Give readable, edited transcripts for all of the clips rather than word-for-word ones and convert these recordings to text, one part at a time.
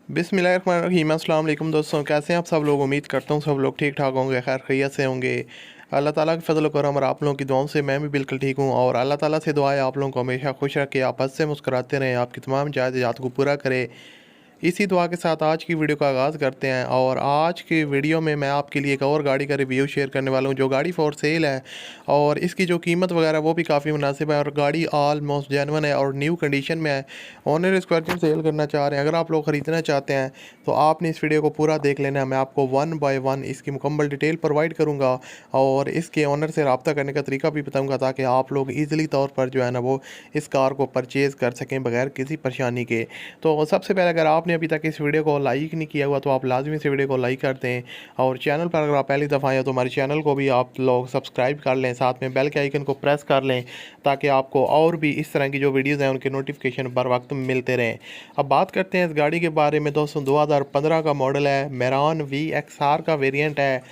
बिस्मिल्लाहिर्रहमानिर्रहीम। अस्सलाम वालेकुम दोस्तों, कैसे हैं आप सब लोग। उम्मीद करता हूँ सब लोग ठीक ठाक होंगे, खैर खैरियत से होंगे। अल्लाह ताला के फजल करम और आप लोगों की दुआओं से मैं भी बिल्कुल ठीक हूँ। और अल्लाह ताला से दुआ है आप लोगों को हमेशा खुश रखे, आप हंस से मुस्कुराते रहें, आपकी तमाम जायज़ात को पूरा करे। इसी दुआ के साथ आज की वीडियो का आगाज़ करते हैं। और आज की वीडियो में मैं आपके लिए एक और गाड़ी का रिव्यू शेयर करने वाला हूँ जो गाड़ी फॉर सेल है। और इसकी जो कीमत वगैरह वो भी काफ़ी मुनासिब है और गाड़ी ऑलमोस्ट जेन्युइन है और न्यू कंडीशन में है। ओनर इसको अर्जेंट सेल करना चाह रहे हैं। अगर आप लोग ख़रीदना चाहते हैं तो आपने इस वीडियो को पूरा देख लेना है। मैं आपको वन बाय वन इसकी मुकम्मल डिटेल प्रोवाइड करूँगा और इसके ओनर से रब्ता करने का तरीका भी बताऊँगा ताकि आप लोग ईज़िली तौर पर जो है ना वो इस कार को परचेज़ कर सकें बगैर किसी परेशानी के। तो सबसे पहले अगर आपने अभी तक इस वीडियो को लाइक नहीं किया हुआ तो आप लाजमी से वीडियो को लाइक कर दें। और चैनल पर अगर आप पहली दफ़ा आए तो हमारे चैनल को भी आप लोग सब्सक्राइब कर लें, साथ में बेल के आइकन को प्रेस कर लें ताकि आपको और भी इस तरह की जो वीडियोज़ हैं उनके नोटिफिकेशन बर वक्त मिलते रहें। अब बात करते हैं इस गाड़ी के बारे में दोस्तों। 2015 का मॉडल है, मेरान VXR का वेरिएंट है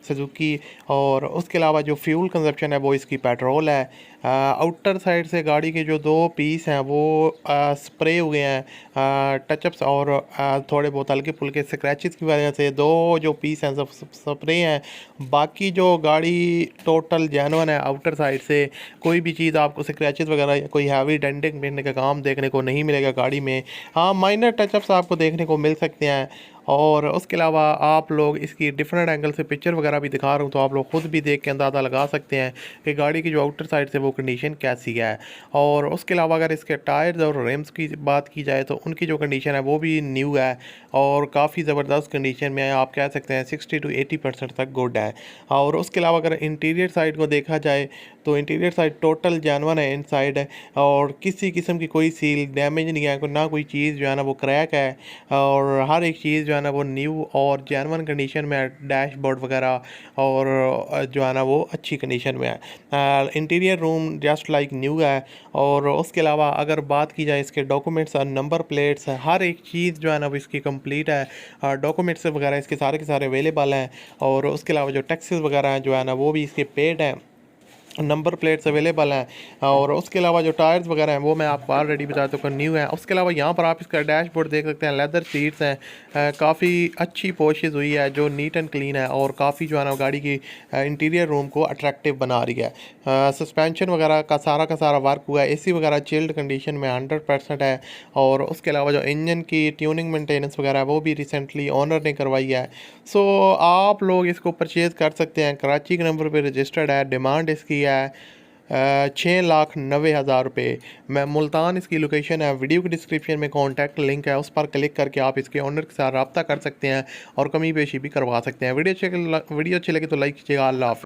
सुजुकी। और उसके अलावा जो फ्यूल कंजप्शन है वो इसकी पेट्रोल है। आउटर साइड से गाड़ी के जो दो पीस हैं वो स्प्रे हुए हैं टचअप्स और थोड़े बहुत हल्के फुल्के स्क्रैचेस की वजह से दो जो पीस हैं सब स्प्रे हैं। बाकी जो गाड़ी टोटल जेन्युइन है। आउटर साइड से कोई भी चीज़ आपको स्क्रैचेस वगैरह या कोई हैवी डेंटिंग पेंटिंग का काम देखने को नहीं मिलेगा गाड़ी में। हाँ, माइनर टचअप्स आपको देखने को मिल सकते हैं। और उसके अलावा आप लोग इसकी डिफरेंट एंगल से पिक्चर वगैरह भी दिखा रहा हूँ तो आप लोग खुद भी देख के अंदाज़ा लगा सकते हैं कि गाड़ी की जो आउटर साइड से वो कंडीशन कैसी है। और उसके अलावा अगर इसके टायर्स और रिम्स की बात की जाए तो उनकी जो कंडीशन है वो भी न्यू है और काफ़ी ज़बरदस्त कंडीशन में है। आप कह सकते हैं 60 to 80% तक गुड है। और उसके अलावा अगर इंटीरियर साइड को देखा जाए तो इंटीरियर साइड टोटल जेन्युइन है इनसाइड है और किसी किस्म की कोई सील डैमेज नहीं है, ना कोई चीज़ जो है ना वो क्रैक है। और हर एक चीज़ जो है ना वो न्यू और जेन्युइन कंडीशन में है। डैशबोर्ड वगैरह और जो है ना वो अच्छी कंडीशन में है। Interior room just like new है। और उसके अलावा अगर बात की जाए इसके डॉक्यूमेंट्स और नंबर प्लेट्स, हर एक चीज़ जो है ना वो इसकी कंप्लीट है। डॉक्यूमेंट्स वगैरह इसके सारे के सारे अवेलेबल हैं। और उसके अलावा जो टैक्सेस वगैरह हैं जो है ना वो भी इसके पेड हैं, नंबर प्लेट्स अवेलेबल हैं। और उसके अलावा जो टायर्स वगैरह हैं वो मैं आपको ऑलरेडी बता चुका हूँ न्यू है। उसके अलावा यहाँ पर आप इसका डैशबोर्ड देख सकते हैं, लेदर सीट्स हैं, काफ़ी अच्छी पॉलिश हुई है जो नीट एंड क्लीन है और काफ़ी जो है ना गाड़ी की इंटीरियर रूम को अट्रैक्टिव बना रही है। सस्पेंशन वगैरह का सारा वर्क हुआ है। एसी वगैरह चिल्ड कंडीशन में 100% है। और उसके अलावा जो इंजन की ट्यूनिंग मेंटेनेंस वगैरह है वो भी रिसेंटली ओनर ने करवाई है। सो आप लोग इसको परचेज़ कर सकते हैं। कराची के नंबर पे रजिस्टर्ड है। डिमांड इसकी है 6,90,000 रुपये। मैं मुल्तान इसकी लोकेशन है। वीडियो की डिस्क्रिप्शन में कॉन्टैक्ट लिंक है, उस पर क्लिक करके आप इसके ओनर के साथ रब्ता कर सकते हैं और कमी पेशी भी करवा सकते हैं। वीडियो अच्छी लगी तो लाइक कीजिएगा। अल्लाह हाफ़िज़।